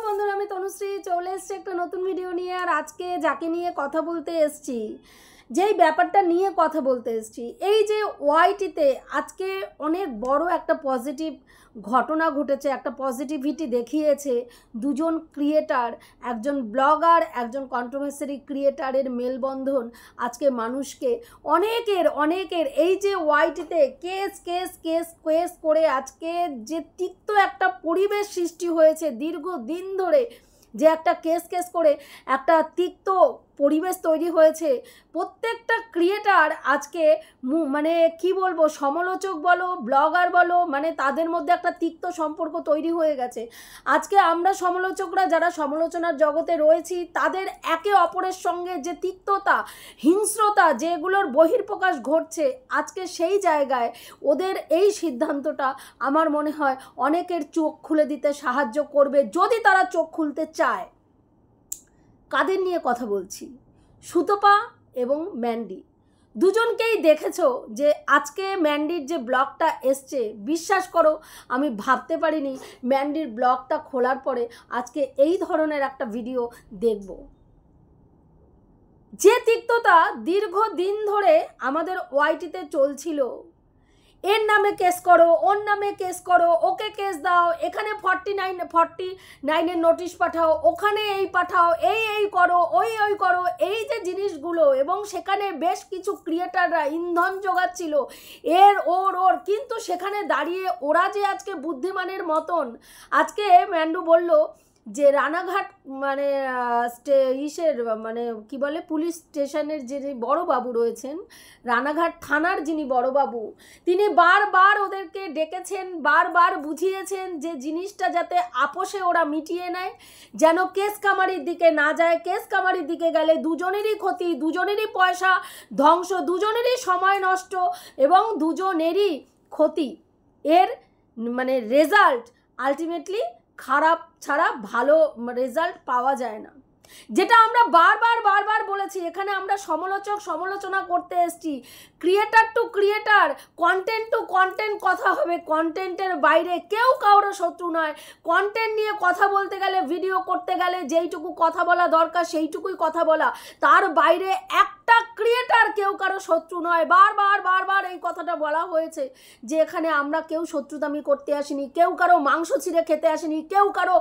বন্ধুরা, আমি তনুশ্রী চলে এসেছি একটা নতুন ভিডিও নিয়ে। আর আজকে যাকে নিয়ে কথা বলতে এসেছি, যেই ব্যাপারটা নিয়ে কথা বলতে এসেছি, এই যে ওয়াইটিতে আজকে অনেক বড় একটা পজিটিভ ঘটনা ঘটেছে, একটা পজিটিভিটি দেখিয়েছে দুজন ক্রিয়েটার, একজন ব্লগার, একজন কন্ট্রোভার্সারি ক্রিয়েটারের মেলবন্ধন আজকে মানুষকে অনেকের এই যে ওয়াইটিতে কেস কেস কেস কেস করে আজকে যে তিক্ত একটা পরিবেশ সৃষ্টি হয়েছে দীর্ঘদিন ধরে, যে একটা কেস কেস করে একটা তিক্ত পরিবেশ তৈরি হয়েছে। প্রত্যেকটা ক্রিয়েটার আজকে মানে কি বলবো, সমালোচক বলো ব্লগার বলো, মানে তাদের মধ্যে একটা তিক্ত সম্পর্ক তৈরি হয়ে গেছে। আজকে আমরা সমালোচকরা যারা সমালোচনার জগতে রয়েছি, তাদের একে অপরের সঙ্গে যে তিক্ততা হিংস্রতা যেগুলোর বহির্প্রকাশ ঘটছে, আজকে সেই জায়গায় ওদের এই সিদ্ধান্তটা আমার মনে হয় অনেকের চোখ খুলে দিতে সাহায্য করবে, যদি তারা চোখ খুলতে চায়। কাদের নিয়ে কথা বলছি? সুতপা এবং ম্যান্ডি দুজনকেই দেখেছো যে আজকে ম্যান্ডির যে ব্লগটা এসছে, বিশ্বাস করো আমি ভাবতে পারিনি ম্যান্ডির ব্লগটা খোলার পরে আজকে এই ধরনের একটা ভিডিও দেখব। যে তিক্ততা দীর্ঘদিন ধরে আমাদের ওয়াইটিতে চলছিল, এর নামে কেস করো, ওর নামে কেস করো, ওকে কেস দাও, এখানে 49-এর নোটিশ পাঠাও, ওখানে এই পাঠাও, এই করো, ওই করো, এই যে জিনিসগুলো, এবং সেখানে বেশ কিছু ক্রিয়েটাররা ইন্ধন জোগাচ্ছিল এর ওর, কিন্তু সেখানে দাঁড়িয়ে ওরা যে আজকে বুদ্ধিমানের মতন, আজকে ম্যান্ডু বলল যে রানাঘাট মানে মানে কি বলে, পুলিশ স্টেশনের যিনি বড়বাবু রয়েছেন, রানাঘাট থানার যিনি বড়বাবু, তিনি বারবার ওদেরকে ডেকেছেন, বারবার বুঝিয়েছেন যে জিনিসটা যাতে আপোষে ওরা মিটিয়ে নেয়, যেন কেস কামারির দিকে না যায়। কেস কামারির দিকে গেলে দুজনেরই ক্ষতি, দুজনেরই পয়সা ধ্বংস, দুজনেরই সময় নষ্ট এবং দুজনেরই ক্ষতি। এর মানে রেজাল্ট আলটিমেটলি খারাপ ছাড়া ভালো রেজাল্ট পাওয়া যায় না, যেটা আমরা বারবার বলেছি। এখানে আমরা সমালোচনা করতে এসেছি, creator two creator, content two content কথা হবে, কন্টেন্টের বাইরে কেউ কারোর শত্রু নয়। কন্টেন্ট নিয়ে কথা বলতে গেলে, ভিডিও করতে গেলে যেইটুকু কথা বলা দরকার সেইটুকুই কথা বলা, তার বাইরে একটা ক্রিয়েটার কেউ কারো শত্রু নয়। বারবার এই কথাটা বলা হয়েছে যে এখানে আমরা কেউ শত্রুতামি করতে আসিনি, কেউ কারো মাংস ছিঁড়ে খেতে আসিনি, কেউ কারো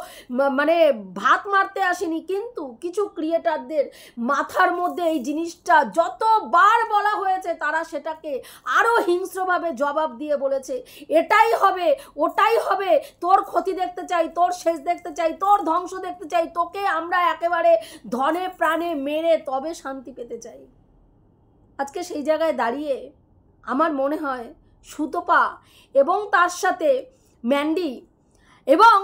মানে ভাত মারতে আসিনি, কিন্তু কিছু ক্রিয়েটারদের মাথার মধ্যে এই জিনিসটা যতবার বলা হয়েছে, তারা সেটাকে আরও হিংস্রভাবে জবাব দিয়ে বলেছে এটাই হবে, ওটাই হবে, তোর ক্ষতি দেখতে চাই, তোর শেষ দেখতে চাই, তোর ধ্বংস দেখতে চাই, তোকে আমরা একেবারে ধনে প্রাণে মেরে তবে শান্তি পেতে চাই। আজকে সেই জায়গায় দাঁড়িয়ে আমার মনে হয় সুতপা এবং তার সাথে ম্যান্ডি এবং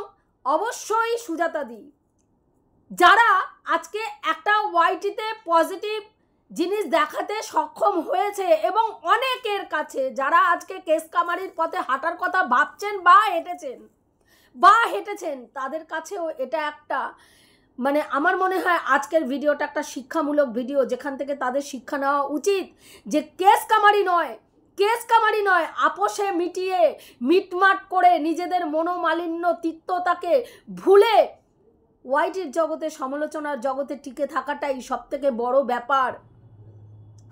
অবশ্যই সুজাতাদি, যারা আজকে একটা ওয়াইটিতে পজিটিভ জিনিস দেখাতে সক্ষম হয়েছে, এবং অনেকের কাছে যারা আজকে কেস কামারির পথে হাঁটার কথা ভাবছেন বা হেঁটেছেন, তাদের কাছেও এটা একটা মানে আমার মনে হয় আজকের ভিডিওটা একটা শিক্ষামূলক ভিডিও, যেখান থেকে তাদের শিক্ষা নেওয়া উচিত যে কেস কামারি নয়, আপোষে মিটিয়ে মিটমাট করে নিজেদের মনোমালিন্য তিক্ততাকে ভুলে ওয়াইটির জগতে, সমালোচনার জগতে টিকে থাকাটাই সবথেকে বড় ব্যাপার।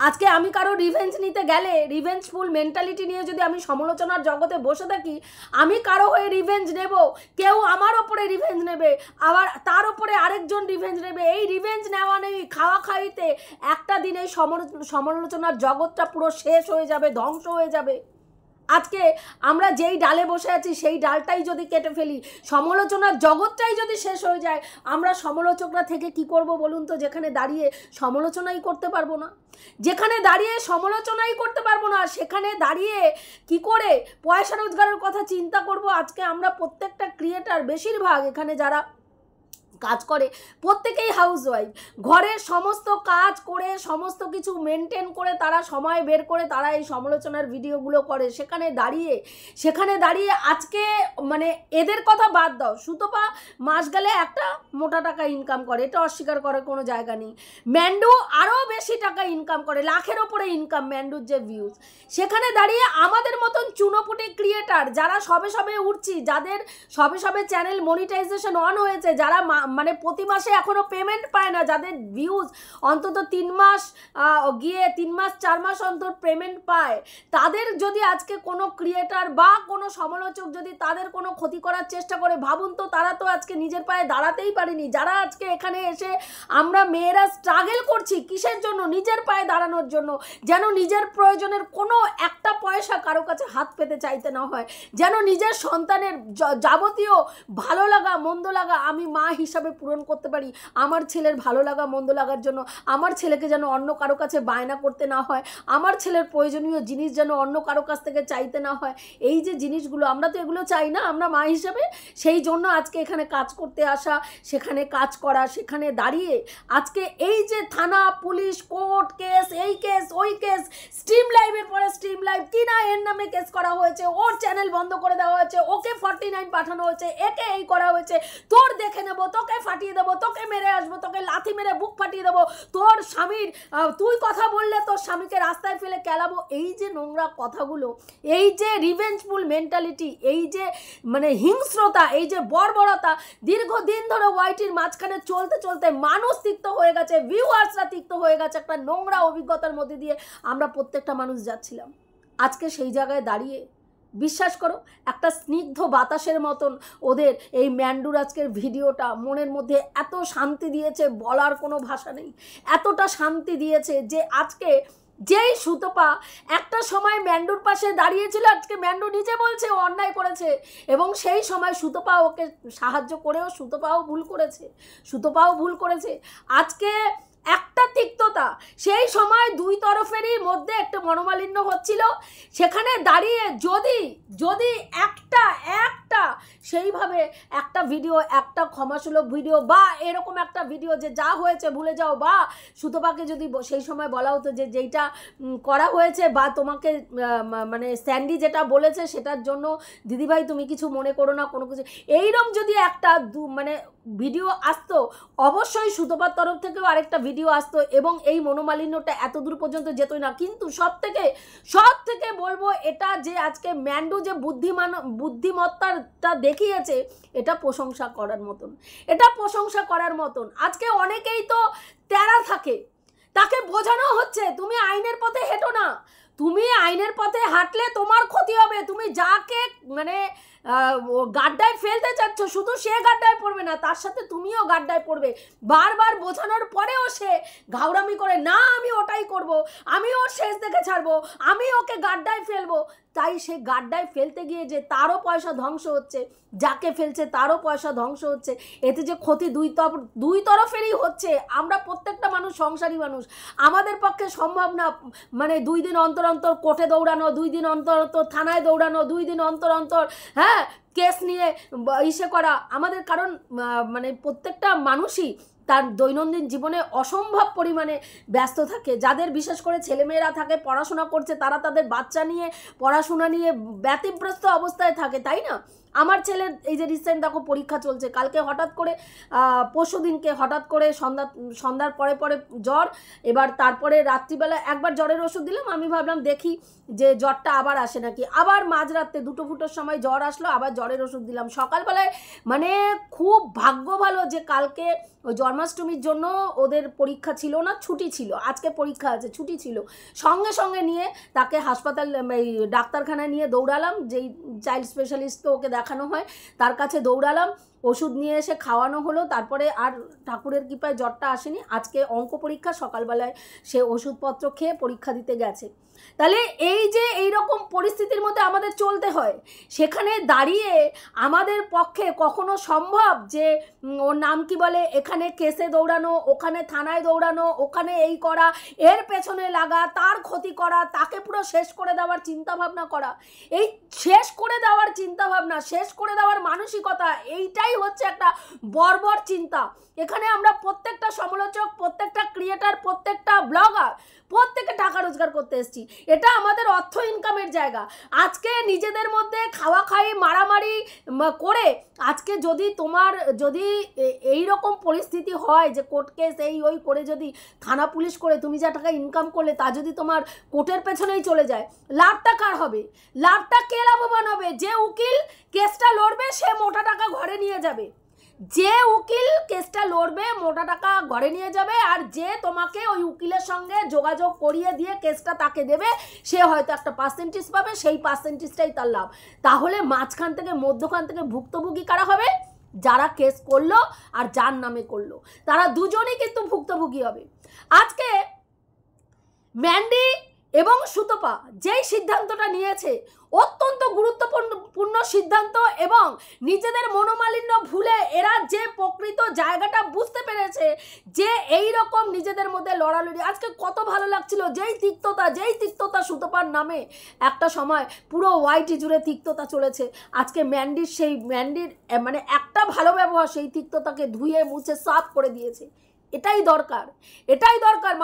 আজকে আমি কারো রিভেঞ্জ নিতে গেলে, রিভেঞ্জফুল মেন্টালিটি নিয়ে যদি আমি সমালোচনার জগতে বসে থাকি, আমি কারো হয়ে রিভেঞ্জ নেব, কেউ আমার ওপরে রিভেঞ্জ নেবে, আবার তার ওপরে আরেকজন রিভেঞ্জ নেবে, এই রিভেঞ্জ নেওয়া নেই খাওয়া খাইতে একটা দিনে সমালোচনার জগৎটা পুরো শেষ হয়ে যাবে, ধ্বংস হয়ে যাবে। আজকে আমরা যেই ডালে বসে আছি সেই ডালটাই যদি কেটে ফেলি, সমালোচনার জগৎটাই যদি শেষ হয়ে যায়, আমরা সমালোচকরা থেকে কি করব বলুন তো? যেখানে দাঁড়িয়ে সমালোচনাই করতে পারবো না, সেখানে দাঁড়িয়ে কি করে পয়সা রোজগারের কথা চিন্তা করব? আজকে আমরা প্রত্যেকটা ক্রিয়েটার, বেশিরভাগ এখানে যারা কাজ করে, প্রত্যেকেই হাউসওয়াইফ, ঘরের সমস্ত কাজ করে সমস্ত কিছু মেনটেন করে তারা সময় বের করে তারা এই সমালোচনার ভিডিওগুলো করে। সেখানে দাঁড়িয়ে আজকে মানে এদের কথা বাদ দাও, সুতপা মাস গেলে একটা মোটা টাকা ইনকাম করে, এটা অস্বীকার করার কোনো জায়গা নেই। ম্যান্ডু আরও বেশি টাকা ইনকাম করে, লাখের ওপরে ইনকাম ম্যান্ডুর যে ভিউজ। সেখানে দাঁড়িয়ে আমাদের মতন চুনোপুটি ক্রিয়েটার যারা সবে সবে উঠছি, যাদের সবে সবে চ্যানেল মনিটাইজেশন অন হয়েছে, যারা মানে প্রতি মাসে এখনও পেমেন্ট পায় না, যাদের ভিউজ অন্তত 3 মাস গিয়ে 3 মাস 4 মাস অন্তর পেমেন্ট পায়, তাদের যদি আজকে কোনো ক্রিয়েটার বা কোনো সমালোচক যদি তাদের কোনো ক্ষতি করার চেষ্টা করে, ভাবুন তো তারা তো আজকে নিজের পায়ে দাঁড়াতেই পারেনি। যারা আজকে এখানে এসে আমরা মেয়েরা স্ট্রাগল করছি কিসের জন্য? নিজের পায়ে দাঁড়ানোর জন্য, যেন নিজের প্রয়োজনের কোনো একটা পয়সা কারো কাছে হাত পেতে চাইতে না হয়, যেন নিজের সন্তানের যাবতীয় ভালো লাগা মন্দ লাগা আমি মা হিসাবে পূরণ করতে পারি। আমার ছেলের ভালো লাগা মন্দ লাগার জন্য আমার ছেলেকে যেন অন্য কারো কাছে বায়না করতে না হয়, আমার ছেলের প্রয়োজনীয় জিনিস যেন অন্য কারো কাছ থেকে চাইতে না হয়। এই যে জিনিসগুলো আমরা তো এগুলো চাই না আমরা মা হিসাবে, সেই জন্য আজকে এখানে কাজ করতে আসা, সেখানে কাজ করা, সেখানে দাঁড়িয়ে আজকে এই যে থানা পুলিশ কোর্ট কেস, এই কেস ওই কেস, স্ট্রিম লাইভের পরে স্ট্রিম লাইভ, কিনা এর নামে কেস করা হয়েছে, ওর চ্যানেল বন্ধ করে দেওয়া হয়েছে, ওকে 49 পাঠানো হয়েছে, একে এই করা হয়েছে, তোর দেখে নেবো, তোকে ফাটিয়ে দেবো, তোকে মেরে আসবো, তোকে লাথি মেরে বুক ফাটিয়ে দেবো, তোর স্বামীর তুই কথা বললে তোর স্বামীকে রাস্তায় ফেলে কেলাবো। এই যে নোংরা কথাগুলো, এই যে রিভেঞ্জফুল মেন্টালিটি, এই যে মানে হিংস্রতা, এই যে বর্বরতা দীর্ঘদিন ধরে ওয়াইটির মাঝখানে চলতে চলতে মানুষ তিক্ত হয়ে গেছে, ভিউয়ার্সরা তিক্ত হয়ে গেছে, একটা নোংরা অভিজ্ঞতার মধ্যে দিয়ে আমরা প্রত্যেকটা মানুষ যাচ্ছিলাম। আজকে সেই জায়গায় দাঁড়িয়ে বিশ্বাস করো একটা স্নিগ্ধ বাতাসের মতন ওদের এই ম্যান্ডুর আজকের ভিডিওটা মনের মধ্যে এত শান্তি দিয়েছে, বলার কোনো ভাষা নেই। এতটা শান্তি দিয়েছে যে আজকে যেই সুতপা একটা সময় ম্যান্ডুর পাশে দাঁড়িয়েছিল, আজকে ম্যান্ডু নিজে বলছে ও অন্যায় করেছে, এবং সেই সময় সুতপা ওকে সাহায্য করেও সুতপাও ভুল করেছে। আজকে একটা তিক্ততা, সেই সময় দুই তরফেরই মধ্যে একটা মনোমালিন্য হচ্ছিল, সেখানে দাঁড়িয়ে যদি একটা সেইভাবে একটা ভিডিও, একটা ক্ষমাসুলভ ভিডিও বা এরকম একটা ভিডিও যে যা হয়েছে ভুলে যাও, বা সুতপাকে যদি সেই সময় বলা হতো যে যেইটা করা হয়েছে বা তোমাকে মানে স্যান্ডি যেটা বলেছে সেটার জন্য দিদিভাই তুমি কিছু মনে করো না, কোনো কিছু এইরকম যদি একটা মানে ভিডিও আসতো, অবশ্যই সুতপার তরফ থেকেও আরেকটা ভিডিও আসতো এবং এই মনোমালিন্যটা এত দূর পর্যন্ত যেতই না। কিন্তু সব থেকে বলবো এটা যে আজকে ম্যান্ডু যে বুদ্ধিমত্তাটা দেখিয়েছে, এটা প্রশংসা করার মতন। আজকে অনেকেই তো তেরা থাকে, তাকে বোঝানো হচ্ছে তুমি আইনের পথে হেঁটো না, তুমি আইনের পথে হাঁটলে তোমার ক্ষতি হবে, তুমি যাকে মানে গাড্ডায় ফেলতে চাচ্ছ শুধু সে গাড্ডায় পড়বে না, তার সাথে তুমিও গাড্ডায় পড়বে। বারবার বোঝানোর পরেও সে ঘাউরামি করে, না আমি ওটাই করব, আমি ওর শেষ দেখে ছাড়বো, আমি ওকে গাড্ডায় ফেলবো। তাই সে গাড্ডায় ফেলতে গিয়ে যে তারও পয়সা ধ্বংস হচ্ছে, যাকে ফেলছে তারও পয়সা ধ্বংস হচ্ছে, এতে যে ক্ষতি দুই তরফেরই হচ্ছে। আমরা প্রত্যেকটা মানুষ সংসারী মানুষ, আমাদের পক্ষে সম্ভব না মানে 2 দিন অন্তর অন্তর কোর্টে দৌড়ানো, 2 দিন অন্তর অন্তর থানায় দৌড়ানো, 2 দিন অন্তর অন্তর কেস নিয়ে ইসে করা আমাদের, কারণ মানে প্রত্যেকটা মানুষই তার দৈনন্দিন জীবনে অসম্ভব পরিমাণে ব্যস্ত থাকে। যাদের বিশেষ করে ছেলেমেয়েরা থাকে, পড়াশোনা করছে, তারা তাদের বাচ্চা নিয়ে পড়াশোনা নিয়ে ব্যতিব্যস্ত অবস্থায় থাকে, তাই না? আমার ছেলের এই যে রিসেন্ট দেখো পরীক্ষা চলছে, কালকে হঠাৎ করে পরশু দিনকে হঠাৎ করে সন্ধ্যার পরে জ্বর, এবার তারপরে রাত্রিবেলা একবার জ্বরের ওষুধ দিলাম, আমি ভাবলাম দেখি যে জ্বরটা আবার আসে নাকি, আবার মাঝরাতে 2টো সময় জ্বর আসলো, আবার জ্বরের ওষুধ দিলাম। সকালবেলায় মানে খুব ভাগ্য ভালো যে কালকে ওই জন্মাষ্টমীর জন্য ওদের পরীক্ষা ছিল না, ছুটি ছিল, আজকে পরীক্ষা আছে, ছুটি ছিল, সঙ্গে নিয়ে তাকে হাসপাতাল এই ডাক্তারখানায় নিয়ে দৌড়ালাম, যেই চাইল্ড স্পেশালিস্টকে ওকে দেখানো হয় তার কাছে দৌড়ালাম, ওষুধ নিয়ে এসে খাওয়ানো হলো, তারপরে আর ঠাকুরের কৃপায় জ্বরটা আসেনি। আজকে অঙ্ক পরীক্ষা, সকালবেলায় সে ওষুধপত্র খেয়ে পরীক্ষা দিতে গেছে। তাহলে এই যে এইরকম পরিস্থিতির মধ্যে আমাদের চলতে হয়, সেখানে দাঁড়িয়ে আমাদের পক্ষে কখনো সম্ভব যে ওর নাম কি বলে এখানে কেসে দৌড়ানো, ওখানে থানায় দৌড়ানো, ওখানে এই করা, এর পেছনে লাগা, তার ক্ষতি করা, তাকে পুরো শেষ করে দেওয়ার চিন্তাভাবনা করা, এই শেষ করে দেওয়ার চিন্তাভাবনা, শেষ করে দেওয়ার মানসিকতা, এইটাই এটাই হচ্ছে একটা বর্বর চিন্তা। এখানে আমরা প্রত্যেকটা সমালোচক, প্রত্যেকটা ক্রিয়েটার, প্রত্যেকটা ব্লগার প্রত্যেকে টাকা রোজগার করতে এসেছি। এটা আমাদের অর্থ ইনকামের জায়গা। আজকে নিজেদের মধ্যে খাওয়া খাই মারামারি করে আজকে যদি তোমার যদি এই রকম পরিস্থিতি হয় যে কোর্ট কেস এই ওই করে যদি থানা পুলিশ করে তুমি যা টাকা ইনকাম করলে তা যদি তোমার কোর্টের পেছনেই চলে যায়, লাভটা কার হবে? লাভটা কে লাভবান হবে? যে উকিল কেসটা লড়বে সে মোটা টাকা ঘরে নিয়ে যাবে, যে উকিল কেসটা লড়বে মোটা টাকা ঘরে নিয়ে যাবে, আর যে তোমাকে ওই উকিলের সঙ্গে যোগাযোগ করিয়ে দিয়ে কেসটা তাকে দেবে সে হয়তো একটা পার্সেন্টেজ পাবে, সেই পার্সেন্টেজটাই তার লাভ। তাহলে মাঝখান থেকে মধ্যখান থেকে ভুক্তভোগী কারা হবে? যারা কেস করলো আর যার নামে করলো, তারা দুজনেই কিন্তু ভুক্তভোগী হবে। আজকে ম্যান্ডি এবং সুতপা যেই সিদ্ধান্তটা নিয়েছে, অত্যন্ত গুরুত্বপূর্ণ সিদ্ধান্ত, এবং নিজেদের মনোমালিন্য ভুলে এরা যে প্রকৃত জায়গাটা বুঝতে পেরেছে যে এই রকম নিজেদের মধ্যে লড়ালড়ি, আজকে কত ভালো লাগছিল যেই তিক্ততা সুতপার নামে একটা সময় পুরো ওয়াইটি জুড়ে তিক্ততা চলেছে। আজকে ম্যান্ডির মানে একটা ভালো ব্যবহার সেই তিক্ততাকে ধুয়ে মুছে সাফ করে দিয়েছে। এটাই দরকার।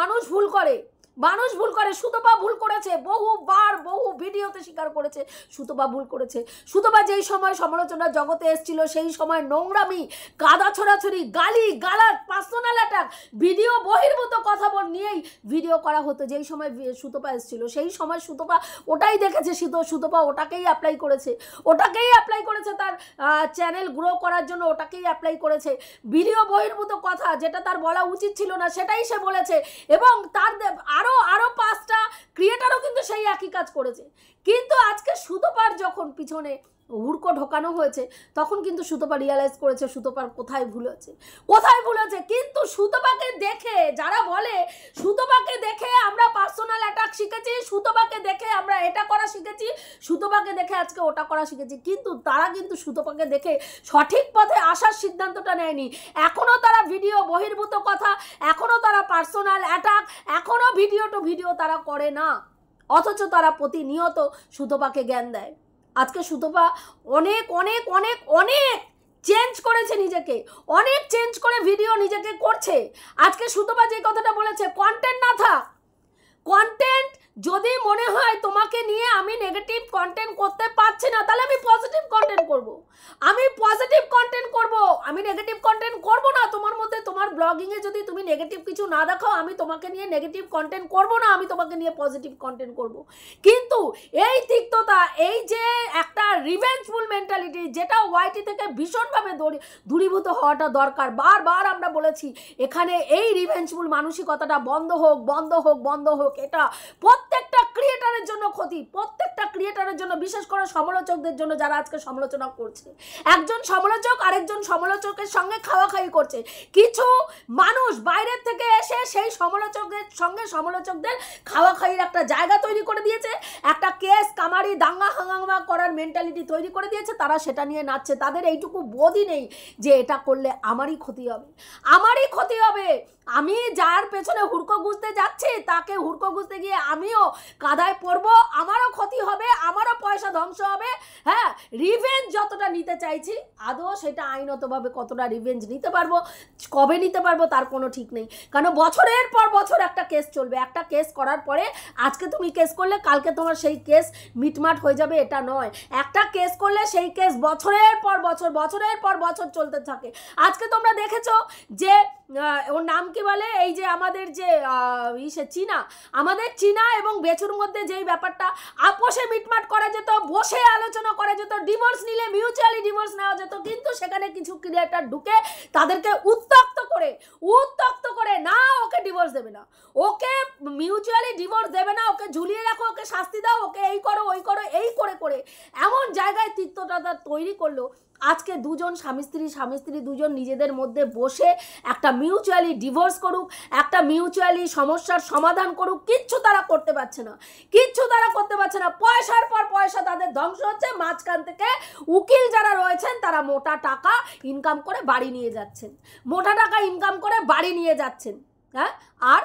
মানুষ ভুল করে, সুতপা ভুল করেছে, বহুবার বহু ভিডিওতে স্বীকার করেছে সুতপা ভুল করেছে। সুতপা যেই সময় সমালোচনার জগতে এসেছিল সেই সময় নোংরামি, কাদা ছড়াছড়ি, গালি গালাজ, পার্সোনাল অ্যাটাক, ভিডিও বহির্ভূত কথা নিয়েই ভিডিও করা হতো। যেই সময় সুতপা এসেছিল সেই সময় সুতপা ওটাই দেখেছে, সুতপা ওটাকেই অ্যাপ্লাই করেছে তার চ্যানেল গ্রো করার জন্য, ওটাকেই অ্যাপ্লাই করেছে। ভিডিও বহির্ভূত কথা যেটা তার বলা উচিত ছিল না সেটাই সে বলেছে, এবং তার আরো 5টা ক্রিয়েটারও কিন্তু সেই একই কাজ করেছে। কিন্তু আজকে সুতপার যখন পিছনে হুড়কো ঢোকানো হয়েছে তখন কিন্তু সুতপা রিয়ালাইজ করেছে সুতপার কোথায় ভুল হয়েছে। কিন্তু সুতপাকে দেখে যারা বলে সুতপাকে দেখে আমরা পার্সোনাল অ্যাটাক শিখেছি, সুতপাকে দেখে আমরা এটা করা শিখেছি, সুতপাকে দেখে আজকে ওটা করা শিখেছি, কিন্তু তারা কিন্তু সুতপাকে দেখে সঠিক পথে আসার সিদ্ধান্তটা নেয়নি। এখনও তারা ভিডিও বহির্ভূত কথা, এখনও তারা পার্সোনাল অ্যাটাক, এখনও ভিডিও তারা করে না, অথচ তারা প্রতিনিয়ত সুতপাকে জ্ঞান দেয়। আজকে সুতপা অনেক চেঞ্জ করেছে নিজেকে, অনেক চেঞ্জ করে ভিডিও নিজেকে করছে। আজকে সুতপা যে কথাটা বলেছে, কন্টেন্ট না থাক, কন্টেন্ট যদি মনে হয় তোমাকে নিয়ে আমি নেগেটিভ কন্টেন্ট করতে পারছি না তাহলে আমি পজিটিভ কন্টেন্ট করব, আমি নেগেটিভ কন্টেন্ট করব না। তোমার মধ্যে তোমার ব্লগিংয়ে যদি তুমি নেগেটিভ কিছু না দেখাও আমি তোমাকে নিয়ে নেগেটিভ কন্টেন্ট করব না, আমি তোমাকে নিয়ে পজিটিভ কন্টেন্ট করব। কিন্তু এই তিক্ততা, এই যে একটা রিভেঞ্জফুল মেন্টালিটি যেটা ওয়াইটি থেকে ভীষণভাবে দূরীভূত হওয়াটা দরকার। বারবার আমরা বলেছি এখানে এই রিভেঞ্জফুল মানসিকতাটা বন্ধ হোক। এটা প্রত্যেকটা ক্রিয়েটারের জন্য ক্ষতি, প্রত্যেকটা ক্রিয়েটারের জন্য, বিশেষ করে সমালোচকদের জন্য যারা আজকে সমালোচনা করছে। একজন সমালোচক আরেকজন সমালোচকের সঙ্গে খাওয়াখাই করছে। কিছু মানুষ বাইরের থেকে এসে সেই সমালোচকদের সঙ্গে সমালোচকদের খাওয়াখাইয়ের একটা জায়গা তৈরি করে দিয়েছে, একটা কেস কামারি দাঙ্গা হাঙ্গামা করার মেন্টালিটি তৈরি করে দিয়েছে। তারা সেটা নিয়ে নাচছে, তাদের এইটুকু বোধই নেই যে এটা করলে আমারই ক্ষতি হবে। আমি যার পেছনে হুড়কো গুঁজতে যাচ্ছি তাকে হুড়কো গুঁজতে গিয়ে আমিও কাদায় পড়বো, আমারও ক্ষতি হবে, আমারও পয়সা ধ্বংস হবে। হ্যাঁ, রিভেঞ্জ যতটা নিতে চাইছি আদৌ সেটা আইনতভাবে কতটা রিভেঞ্জ নিতে পারবো, কবে নিতে পারবো তার কোনো ঠিক নেই। কারণ বছরের পর বছর একটা কেস চলবে, একটা কেস করার পরে আজকে তুমি কেস করলে কালকে তোমার সেই কেস মিটমাট হয়ে যাবে এটা নয়। একটা কেস করলে সেই কেস বছরের পর বছর চলতে থাকে। আজকে তোমরা দেখেছো যে ওর নাম কি বলে, এই যে আমাদের যে চীনা এবং বেচুর মধ্যে যেই ব্যাপারটা আপোষে মিটমাট করা যেত, বসে আলোচনা করা যেত, ডিভোর্স নিলে মিউচুয়ালি ডিভোর্স নেওয়া যেত, কিন্তু সেখানে কিছু ক্রিয়েটার ঢুকে তাদেরকে উত্ত্যক্ত করে না ওকে ডিভোর্স দেবে না, ওকে মিউচুয়ালি ডিভোর্স দেবে না, ওকে ঝুলিয়ে রাখো, ওকে শাস্তি দাও, ওকে এই করো ওই করো, এই করে এমন জায়গায় তিক্ততা তৈরি করলো। আজকে দুজন স্বামী স্ত্রী দুজন নিজেদের মধ্যে বসে একটা মিউচুয়ালি ডিভোর্স করুক, একটা মিউচুয়ালি সমস্যার সমাধান করুক, কিচ্ছু তারা করতে পারছে না। পয়সার পর পয়সা তাদের ধ্বংস হচ্ছে। মাঝখান থেকে উকিল যারা রয়েছেন তারা মোটা টাকা ইনকাম করে বাড়ি নিয়ে যাচ্ছেন, হ্যাঁ, আর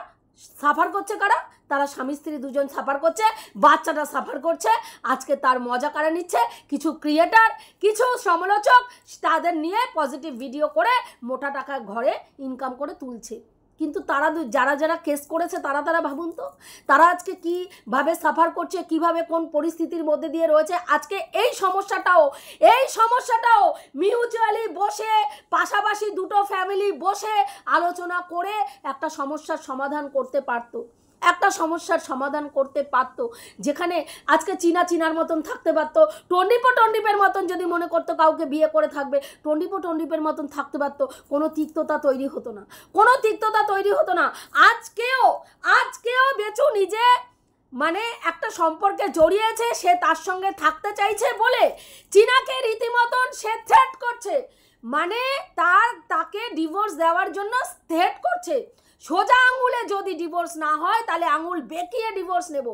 সাফার করছে কারা? তারা স্বামী স্ত্রী দুজন সাফার করছে, বাচ্চাটা সাফার করছে। আজকে তার মজা কারা নিচ্ছে? কিছু ক্রিয়েটার, কিছু সমালোচক তাদের নিয়ে পজিটিভ ভিডিও করে মোটা টাকা ঘরে ইনকাম করে তুলছে। কিন্তু তারা যারা যারা কেস করেছে তারা ভাবুন তো, তারা আজকে কীভাবে সাফার করছে, কিভাবে কোন পরিস্থিতির মধ্যে দিয়ে রয়েছে। আজকে এই সমস্যাটাও মিউচুয়ালি বসে, পাশাপাশি দুটো ফ্যামিলি বসে আলোচনা করে একটা সমস্যার সমাধান করতে পারতো, যেখানে আজকে চিনার মতন থাকতে পারতো, টন্ডিপের মতন যদি মনে করতো কাউকে বিয়ে করে থাকবে, টন্ডিপের মতন থাকতে পারতো, কোনো তিক্ততা তৈরি হতো না। আজকেও বেচু নিজে মানে একটা সম্পর্কে জড়িয়েছে, সে তার সঙ্গে থাকতে চাইছে বলে চিনাকে রীতিমতন সে থ্রেট করছে, মানে তাকে ডিভোর্স দেওয়ার জন্য থ্রেট করছে। সোজা আঙুলে যদি ডিভোর্স না হয় তাহলে আঙুল বেঁকিয়ে ডিভোর্স নেব।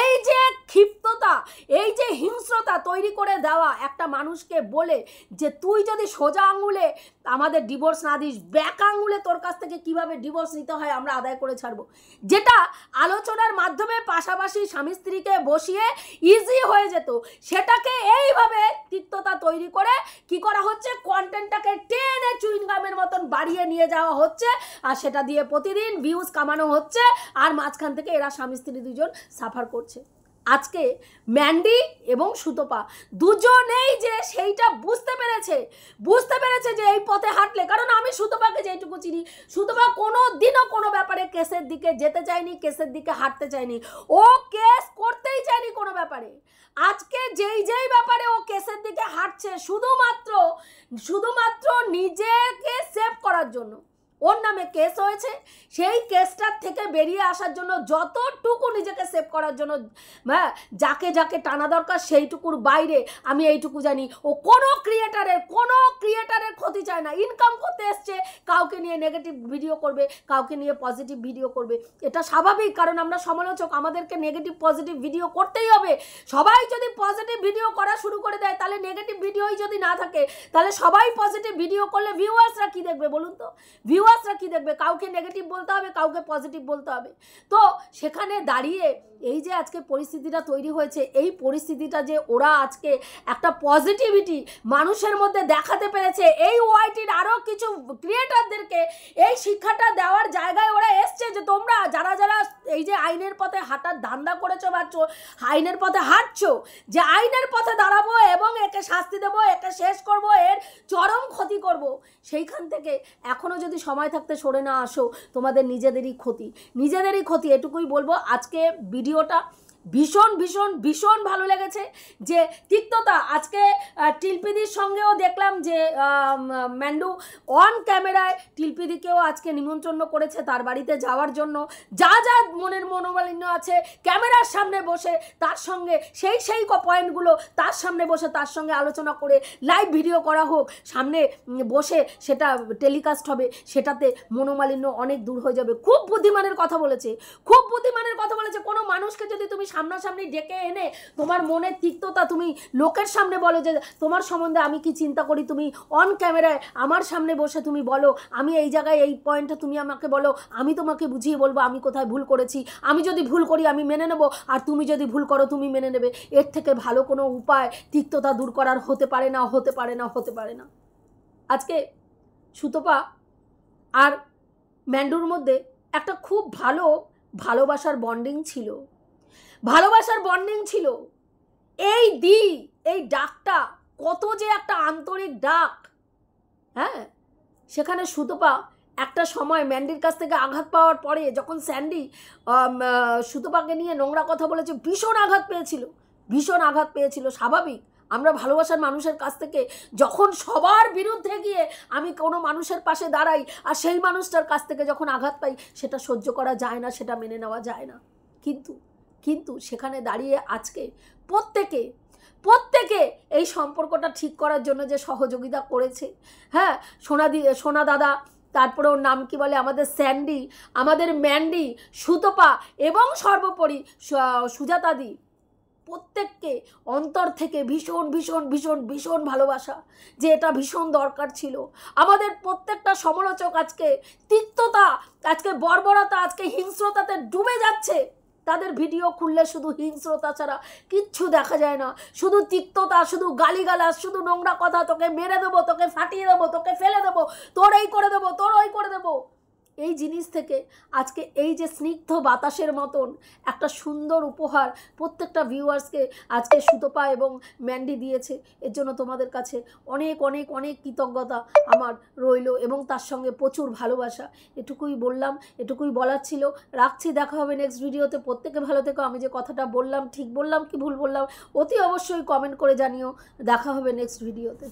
এই যে ক্ষিপ্ততা, এই যে হিংস্রতা তৈরি করে দেওয়া একটা মানুষকে বলে যে তুই যদি সোজা আঙুলে আমাদের ডিভোর্স না দিস, ব্যাক আঙুলে তোর কাছ থেকে কিভাবে ডিভোর্স নিতে হয় আমরা আদায় করে ছাড়বো, যেটা আলোচনার মাধ্যমে পাশাপাশি স্বামী স্ত্রীকে বসিয়ে ইজি হয়ে যেত, সেটাকে এইভাবে তিক্ততা তৈরি করে কি করা হচ্ছে, কন্টেন্টটাকে টেনে চুইংগামের মতন বাড়িয়ে নিয়ে যাওয়া হচ্ছে, আর সেটা দিয়ে প্রতিদিন ভিউজ কামানো হচ্ছে, আর মাঝখান থেকে এরা স্বামী স্ত্রী দুজন সাফার করছে। আজকে ম্যান্ডি এবং সুতপা দুজনেই যে সেইটা বুঝতে পেরেছে যে এই পথে হাঁটলে, কারণ আমি সুতপাকে যেটুকু চিনি, সুতপা কোনো দিনও কোনো ব্যাপারে কেসের দিকে যেতে চায়নি, কেসের দিকে হাঁটতে চায়নি, ও কেস করতেই চায়নি কোনো ব্যাপারে। আজকে যেই ব্যাপারে ও কেসের দিকে হাঁটছে শুধুমাত্র নিজেকে সেভ করার জন্য। ওর নামে কেস হয়েছে, সেই কেসটার থেকে বেরিয়ে আসার জন্য যতটুকু নিজেকে সেভ করার জন্য যাকে টানা দরকার সেইটুকুর বাইরে আমি এইটুকু জানি, ও কোনো ক্রিয়েটারের ক্ষতি চায় না। ইনকাম করতে এসছে, কাউকে নিয়ে নেগেটিভ ভিডিও করবে, কাউকে নিয়ে পজিটিভ ভিডিও করবে, এটা স্বাভাবিক, কারণ আমরা সমালোচক, আমাদেরকে নেগেটিভ পজিটিভ ভিডিও করতেই হবে। সবাই যদি পজিটিভ ভিডিও করা শুরু করে দেয়, তাহলে নেগেটিভ ভিডিওই যদি না থাকে, তাহলে সবাই পজিটিভ ভিডিও করলে ভিউয়ার্সরা কি দেখবে বলুন তো? ভিউয়ার্সরা কি দেখবে? কাউকে নেগেটিভ বলতে হবে, কাউকে পজিটিভ বলতে হবে। তো সেখানে দাঁড়িয়ে এই যে আজকে পরিস্থিতিটা তৈরি হয়েছে, এই পরিস্থিতিটা যে ওরা আজকে একটা পজিটিভিটি মানুষের মধ্যে দেখাতে পেরেছে, এই ওয়াইটির আরও কিছু ক্রিয়েটারদেরকে এই শিক্ষাটা দেওয়ার জায়গায় ওরা এসছে যে তোমরা যারা এই যে আইনের পথে হাঁটার ধান্দা করেছো, ভাবছো আইনের পথে হাঁটছো, যে আইনের পথে দাঁড়াবো এবং একে শাস্তি দেবো, একে শেষ করব, এর চরম ক্ষতি করব, সেইখান থেকে এখনও যদি সময় থাকতে সরে না আসো, তোমাদের নিজেদেরই ক্ষতি। এটুকুই বলবো। আজকে ভিডিওটা ভীষণ ভালো লেগেছে, যে তিক্ততা আজকে টিলপিদির সঙ্গেও দেখলাম যে ম্যান্ডু অন ক্যামেরায় টিলপিদিকেও আজকে নিমন্ত্রণ করেছে তার বাড়িতে যাওয়ার জন্য, যা মনের মনোমালিন্য আছে ক্যামেরার সামনে বসে তার সঙ্গে সেই পয়েন্টগুলো তার সামনে বসে তার সঙ্গে আলোচনা করে লাইভ ভিডিও করা হোক, সামনে বসে সেটা টেলিকাস্ট হবে, সেটাতে মনোমালিন্য অনেক দূর হয়ে যাবে। খুব বুদ্ধিমানের কথা বলেছে। কোনো মানুষকে যদি তুমি সামনাসামনি ডেকে এনে তোমার মনের তিক্ততা তুমি লোকের সামনে বলো, যে তোমার সম্বন্ধে আমি কি চিন্তা করি, তুমি অন ক্যামেরায় আমার সামনে বসে তুমি বলো, আমি এই জায়গায় এই পয়েন্টটা তুমি আমাকে বলো, আমি তোমাকে বুঝিয়ে বলবো আমি কোথায় ভুল করেছি, আমি যদি ভুল করি আমি মেনে নেব, আর তুমি যদি ভুল করো তুমি মেনে নেবে। এর থেকে ভালো কোনো উপায় তিক্ততা দূর করার হতে পারে না। আজকে সুতপা আর ম্যান্ডুর মধ্যে একটা খুব ভালোবাসার বন্ডিং ছিল। এই ডাকটা কত যে একটা আন্তরিক ডাক, হ্যাঁ। সেখানে সুতপা একটা সময় ম্যান্ডির কাছ থেকে আঘাত পাওয়ার পরে যখন স্যান্ডি সুতপাকে নিয়ে নোংরা কথা বলেছে, ভীষণ আঘাত পেয়েছিল। স্বাভাবিক, আমরা ভালোবাসার মানুষের কাছ থেকে যখন সবার বিরুদ্ধে গিয়ে আমি কোনো মানুষের পাশে দাঁড়াই, আর সেই মানুষটার কাছ থেকে যখন আঘাত পাই, সেটা সহ্য করা যায় না, সেটা মেনে নেওয়া যায় না। কিন্তু সেখানে দাঁড়িয়ে আজকে প্রত্যেকে এই সম্পর্কটা ঠিক করার জন্য যে সহযোগিতা করেছে, হ্যাঁ, সোনা দাদা, তারপরে ওর নাম কি বলে, আমাদের স্যান্ডি, আমাদের ম্যান্ডি, সুতপা এবং সর্বোপরি সুজাতাদি, প্রত্যেককে অন্তর থেকে ভীষণ ভীষণ ভীষণ ভীষণ ভালোবাসা, যে এটা ভীষণ দরকার ছিল। আমাদের প্রত্যেকটা সমালোচক আজকে তিক্ততা, আজকে বর্বরতা, আজকে হিংস্রতাতে ডুবে যাচ্ছে। তাদের ভিডিও খুললে শুধু হিংস্রতা ছাড়া কিচ্ছু দেখা যায় না, শুধু তিক্ততা, শুধু গালিগালাজ, শুধু নোংরা কথা, তোকে মেরে দেবো, তোকে ফাটিয়ে দেবো, তোকে ফেলে দেবো, তোর এই করে দেবো, তোর ওই করে দেবো। এই জিনিস থেকে আজকে এই যে স্নিগ্ধ বাতাসের মতন একটা সুন্দর উপহার প্রত্যেকটা ভিউয়ার্সকে আজকে সুতপা এবং ম্যান্ডি দিয়েছে, এর জন্য তোমাদের কাছে অনেক অনেক অনেক কৃতজ্ঞতা আমার রইল এবং তার সঙ্গে প্রচুর ভালোবাসা। এটুকুই বললাম, এটুকুই বলার ছিল। রাখছি, দেখা হবে নেক্সট ভিডিওতে। প্রত্যেকে ভালো থেকো। আমি যে কথাটা বললাম ঠিক বললাম কি ভুল বললাম অতি অবশ্যই কমেন্ট করে জানিও। দেখা হবে নেক্সট ভিডিওতে।